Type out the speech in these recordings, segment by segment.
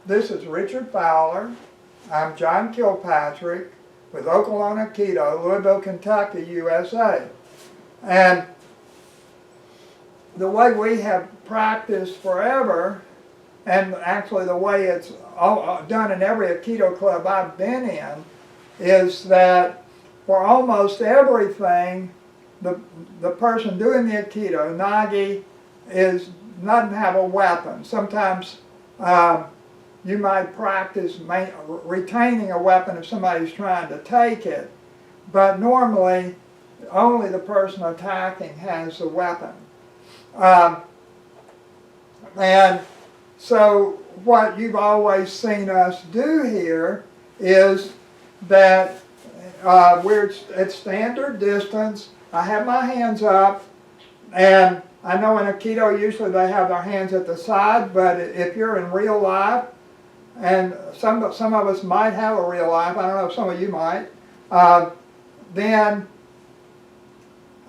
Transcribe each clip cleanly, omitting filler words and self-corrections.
This is Richard Fowler. I'm John Kilpatrick with Oklahoma Aikido, Louisville, Kentucky, USA. And the way we have practiced forever, and actually the way it's done in every Aikido club I've been in, is that for almost everything, the person doing the Aikido, Nage, doesn't have a weapon. Sometimes you might practice retaining a weapon if somebody's trying to take it, but normally only the person attacking has the weapon. And so what you've always seen us do here is that we're at standard distance. I have my hands up, and I know in Aikido usually they have their hands at the side, but if you're in real life, and some of us might have a real life, I don't know if some of you might, then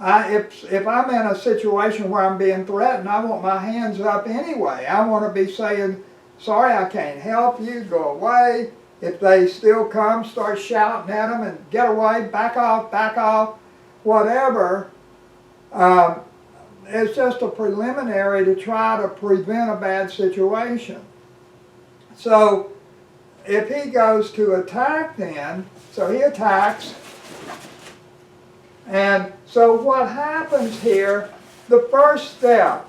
if I'm in a situation where I'm being threatened, I want my hands up anyway. I want to be saying, sorry, I can't help you, go away. If they still come, start shouting at them and get away, back off, whatever. It's just a preliminary to try to prevent a bad situation. So if he goes to attack then, so he attacks, and so what happens here, the first step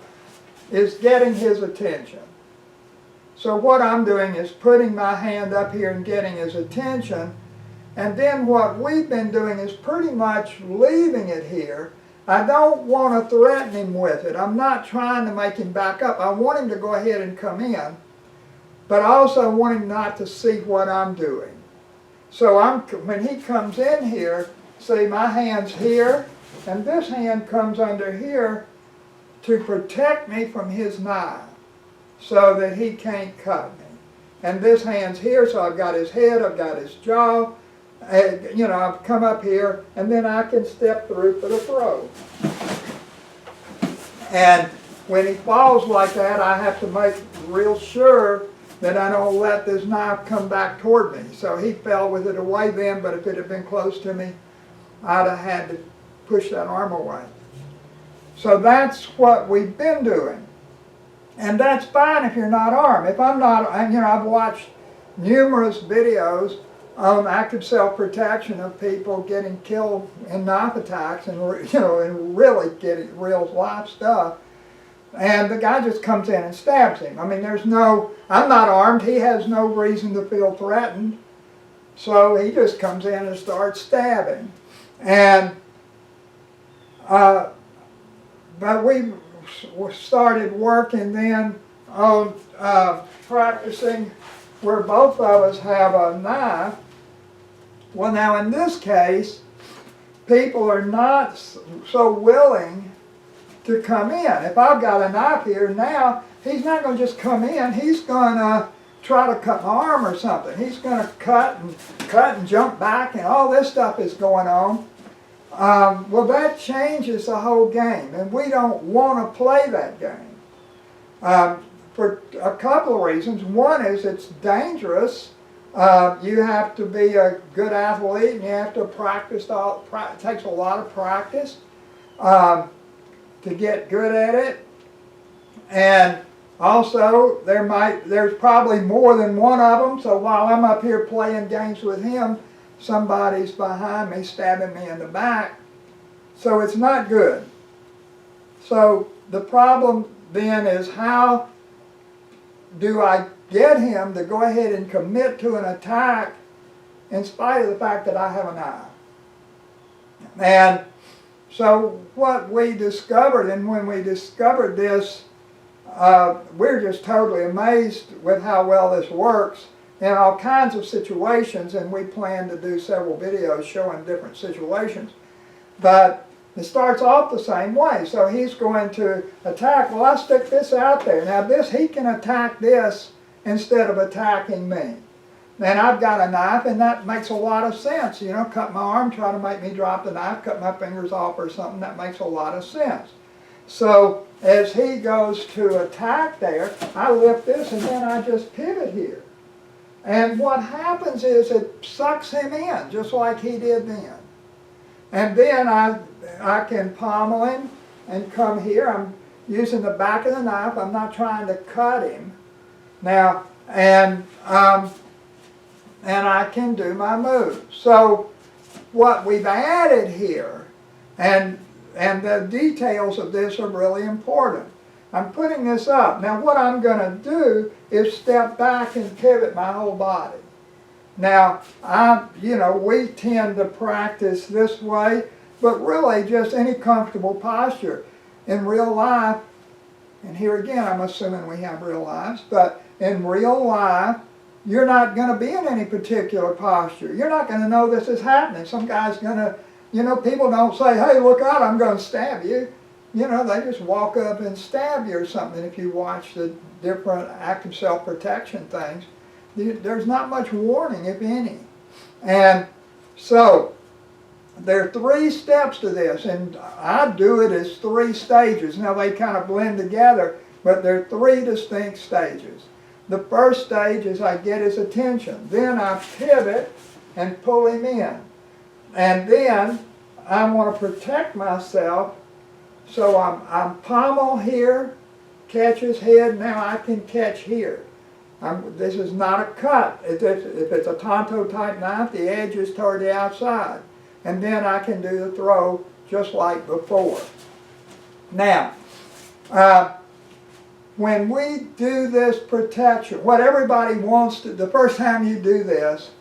is getting his attention. So what I'm doing is putting my hand up here and getting his attention, and then what we've been doing is pretty much leaving it here. I don't want to threaten him with it. I'm not trying to make him back up. I want him to go ahead and come in, but I also want him not to see what I'm doing. So when he comes in here, see my hand's here, and this hand comes under here to protect me from his knife so that he can't cut me. And this hand's here, so I've got his head, I've got his jaw, I've come up here, and then I can step through for the throw. And when he falls like that, I have to make real sure that I don't let this knife come back toward me. So he fell with it away then, but if it had been close to me, I'd have had to push that arm away. So that's what we've been doing. And that's fine if you're not armed. If I'm not, I've watched numerous videos on active self-protection of people getting killed in knife attacks and really getting real life stuff. And the guy just comes in and stabs him. I mean, I'm not armed. He has no reason to feel threatened. So he just comes in and starts stabbing. And, but we started working then on practicing where both of us have a knife. Well, now in this case, people are not so willing to come in. If I've got a knife here now, he's not going to just come in. He's going to try to cut my arm or something. He's going to cut and jump back, and all this stuff is going on. Well, that changes the whole game, and we don't want to play that game for a couple of reasons. One is it's dangerous. You have to be a good athlete, and you have to practice. It takes a lot of practice to get good at it. And also, there's probably more than one of them. So while I'm up here playing games with him, somebody's behind me stabbing me in the back. So it's not good. So the problem then is, how do I get him to go ahead and commit to an attack in spite of the fact that I have a knife? And so what we discovered, and when we discovered this, we're just totally amazed with how well this works in all kinds of situations, and we plan to do several videos showing different situations. But it starts off the same way. So he's going to attack. Well, I stick this out there. Now he can attack this instead of attacking me. And I've got a knife, and that makes a lot of sense. Cut my arm, try to make me drop the knife, cut my fingers off or something. That makes a lot of sense. So as he goes to attack there, I lift this and then I just pivot here. And what happens is it sucks him in, just like he did then. And then I can pommel him and come here. I'm using the back of the knife. I'm not trying to cut him. Now, and I can do my moves. So what we've added here, and the details of this are really important. I'm putting this up. Now what I'm going to do is step back and pivot my whole body. Now, we tend to practice this way, but really just any comfortable posture. In real life, and here again I'm assuming we have real lives, but in real life, you're not going to be in any particular posture. You're not going to know this is happening. Some guy's going to, people don't say, hey, look out, I'm going to stab you. They just walk up and stab you or something. If you watch the different active self-protection things, there's not much warning, if any. And so, there are 3 steps to this, and I do it as 3 stages. Now they kind of blend together, but there are 3 distinct stages. The first stage is I get his attention. Then I pivot and pull him in. And then I want to protect myself, so I'm pommel here, catch his head, now I can catch here. This is not a cut. If it's a Tonto type knife, the edge is toward the outside. And then I can do the throw just like before. Now, when we do this protection, what everybody wants to, the first time you do this,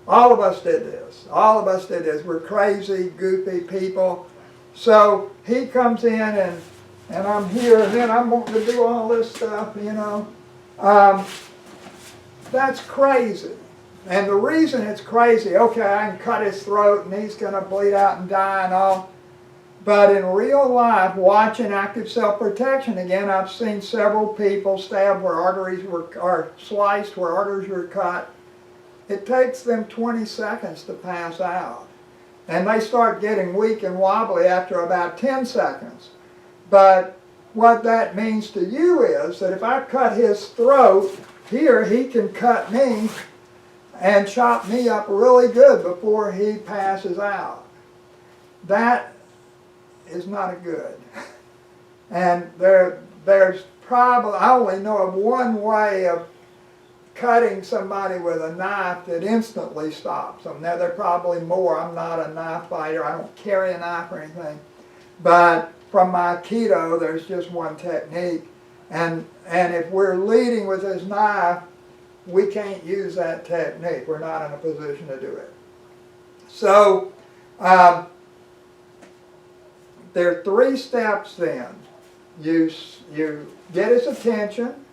all of us did this. All of us did this. We're crazy, goofy people. So he comes in and I'm here, and then I'm wanting to do all this stuff, that's crazy. And the reason it's crazy, okay, I can cut his throat and he's going to bleed out and die and all. But in real life, watching active self-protection, again, I've seen several people stabbed where arteries or sliced where arteries were cut. It takes them 20 seconds to pass out. And they start getting weak and wobbly after about 10 seconds. But what that means to you is that if I cut his throat, here he can cut me and chop me up really good before he passes out. That is not good. And there's probably, I only know of one way of cutting somebody with a knife that instantly stops them. Now there are probably more. I'm not a knife fighter. I don't carry a knife or anything. But from my Aikido, there's just one technique. And if we're leading with this knife, we can't use that technique. We're not in a position to do it. So, there are 3 steps then. You get his attention,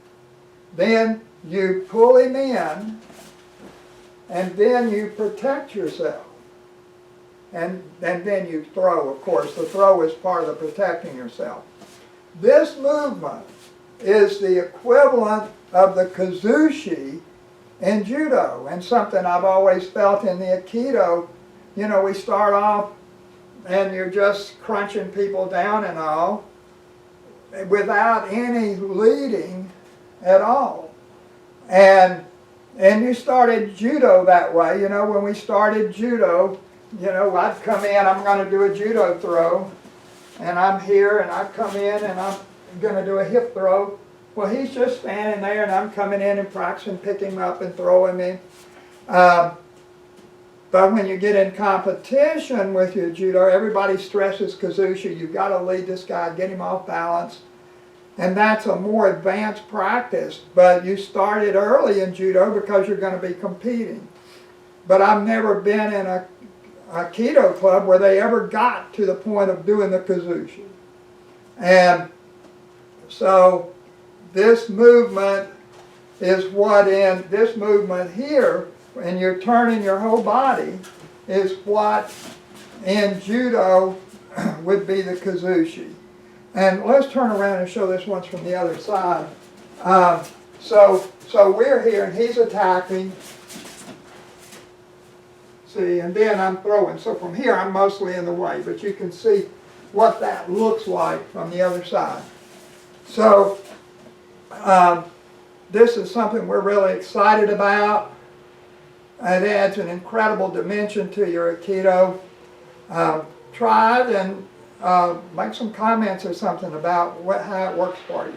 then you pull him in, and then you protect yourself. And then you throw, of course. The throw is part of the protecting yourself. This movement is the equivalent of the Kuzushi in Judo, and something I've always felt in the Aikido. We start off and you're just crunching people down and all without any leading at all. And you started Judo that way. When we started Judo, I'd come in, I'm going to do a Judo throw, and I'm here, and I come in, and I'm going to do a hip throw. Well, he's just standing there, and I'm coming in and practicing picking him up and throwing him. But when you get in competition with your Judo, everybody stresses Kuzushi. You've got to lead this guy, get him off balance. And that's a more advanced practice. But you started early in Judo because you're going to be competing. But I've never been in a Aikido club where they ever got to the point of doing the Kuzushi. And so this movement is what in this movement here, and you're turning your whole body, is what in Judo would be the Kuzushi. And let's turn around and show this once from the other side. So we're here and he's attacking. See, and then I'm throwing. So from here I'm mostly in the way, but you can see what that looks like from the other side. So this is something we're really excited about. It adds an incredible dimension to your Aikido. Try it and make some comments or something about how it works for you.